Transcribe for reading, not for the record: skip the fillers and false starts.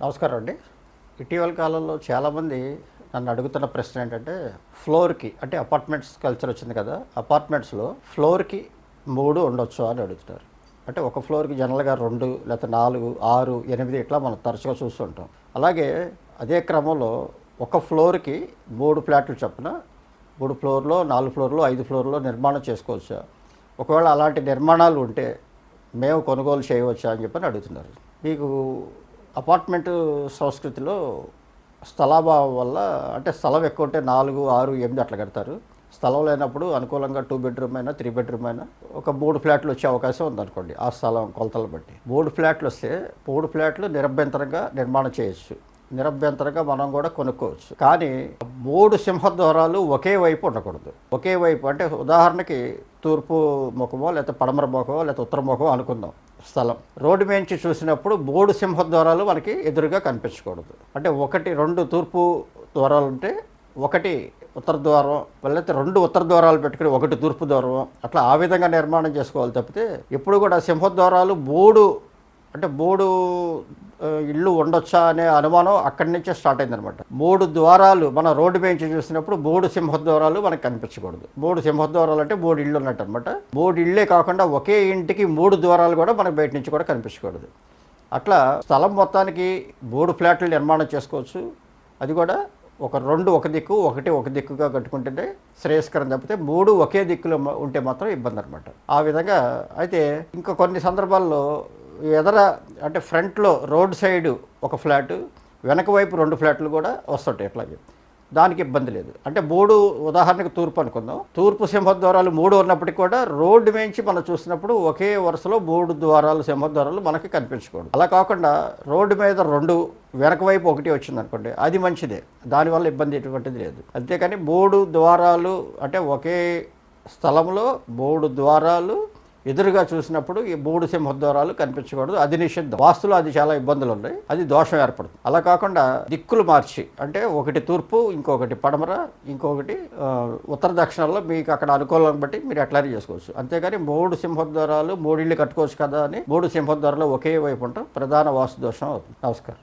నమస్కారం అండి. ఇటీవల కాలంలో చాలామంది నన్ను అడుగుతున్న ప్రశ్న ఏంటంటే, ఫ్లోర్‌కి అంటే అపార్ట్మెంట్స్ కల్చర్ వచ్చింది కదా! అపార్ట్మెంట్స్‌లో ఫ్లోర్‌కి 3 ఉండొచ్చా అని అడుగుతున్నారు. అంటే ఒక ఫ్లోర్‌కి జనరల్‌గా 2 లేకపోతే 4, 6, 8 ఇట్లా మనం తరచుగా చూస్తుంటాం. అలాగే అదే క్రమంలో ఒక ఫ్లోర్‌కి 3 ఫ్లాట్లు చొప్పున 3 ఫ్లోర్‌లో, 4 ఫ్లోర్‌లో, 5 ఫ్లోర్‌లో నిర్మాణం చేసుకోవచ్చా? ఒకవేళ అలాంటి నిర్మాణాలు ఉంటే మేము కొనుగోలు చేయవచ్చా అని చెప్పని అడుగుతున్నారు. మీకు అపార్ట్మెంటు సంస్కృతిలో స్థలాభావం వల్ల అంటే స్థలం ఎక్కువ ఉంటే 4, 6, 8 అట్లా కడతారు. స్థలం లేనప్పుడు అనుకూలంగా 2 బెడ్‌రూమ్ అయినా, 3 బెడ్‌రూమ్ అయినా ఒక 3 ఫ్లాట్లు వచ్చే అవకాశం ఉందనుకోండి ఆ స్థలం కొలతలు బట్టి. 3 ఫ్లాట్లు వస్తే 3 ఫ్లాట్లు నిరభ్యంతరంగా నిర్మాణం చేయొచ్చు. నిరభ్యంతరంగా మనం కూడా కొనుక్కోవచ్చు. కానీ 3 సింహద్వారాలు ఒకే వైపు ఉండకూడదు. ఒకే వైపు అంటే ఉదాహరణకి తూర్పు ముఖమో, లేకపోతే పడమర ముఖమో, లేకపోతే ఉత్తర ముఖమో అనుకుందాం స్థలం. రోడ్డు మీద చూసినప్పుడు 3 సింహద్వారాలు మనకి ఎదురుగా కనిపించకూడదు. అంటే 2 తూర్పు ద్వారాలు ఉంటే, 1 ఉత్తర ద్వారం, లేకపోతే 2 ఉత్తర ద్వారాలు పెట్టుకుని 1 తూర్పు ద్వారం, అట్లా ఆ విధంగా నిర్మాణం చేసుకోవాలి తప్పితే ఎప్పుడు కూడా సింహద్వారాలు 3 ఇళ్ళు ఉండొచ్చా అనే అనుమానం అక్కడి నుంచే స్టార్ట్ అయిందనమాట. 3 ద్వారాలు మన రోడ్డు మీద చూసినప్పుడు 3 సింహద్వారాలు మనకు కనిపించకూడదు. 3 సింహద్వారాలు అంటే 3 ఇళ్ళు ఉన్నట్టు అనమాట. 3 ఇళ్ళే కాకుండా ఒకే ఇంటికి 3 ద్వారాలు కూడా మనకు బయట నుంచి కూడా కనిపించకూడదు. అట్లా స్థలం మొత్తానికి 3 ఫ్లాట్లు నిర్మాణం చేసుకోవచ్చు. అది కూడా 2 ఒక దిక్కు, 1 ఒక దిక్కుగా కట్టుకుంటేనే శ్రేయస్కరం తప్పితే 3 ఒకే దిక్కులో ఉంటే మాత్రం ఇబ్బంది అనమాట. ఆ విధంగా అయితే ఇంకా కొన్ని సందర్భాల్లో అంటే ఫ్రంట్లో రోడ్ సైడు ఒక ఫ్లాటు, వెనక వైపు 2 ఫ్లాట్లు కూడా వస్తుంటాయి అట్లాగే. దానికి ఇబ్బంది లేదు. అంటే 3 ఉదాహరణకు తూర్పు అనుకుందాం. తూర్పు సింహద్వారాలు 3 ఉన్నప్పటికీ కూడా రోడ్డు మించి మనం చూసినప్పుడు ఒకే వరుసలో 3 సింహద్వారాలు మనకి కనిపించకూడదు. అలా కాకుండా రోడ్డు మీద 2 వెనక వైపు 1 వచ్చిందనుకోండి, అది మంచిదే. దానివల్ల ఇబ్బంది ఎటువంటిది లేదు. అంతేకాని 3 ద్వారాలు అంటే ఒకే స్థలంలో 3 ద్వారాలు ఎదురుగా చూసినప్పుడు ఈ 3 సింహద్వారాలు కనిపించకూడదు. అది నిషిద్ధం. వాస్తులో అది చాలా ఇబ్బందులు ఉన్నాయి. అది దోషం ఏర్పడుతుంది. అలా కాకుండా దిక్కులు మార్చి అంటే 1 తూర్పు, ఇంకొకటి పడమర, ఇంకొకటి ఉత్తర దక్షిణాల్లో మీకు అక్కడ అనుకూలం బట్టి మీరు ఎట్లా చేసుకోవచ్చు. అంతేగాని 3 సింహద్వారాలు 3 ఇళ్ళు కట్టుకోవచ్చు కదా అని 3 సింహద్వారాలు ఒకే వైపు ఉంటాం ప్రధాన వాస్తు దోషం అవుతుంది. నమస్కారం.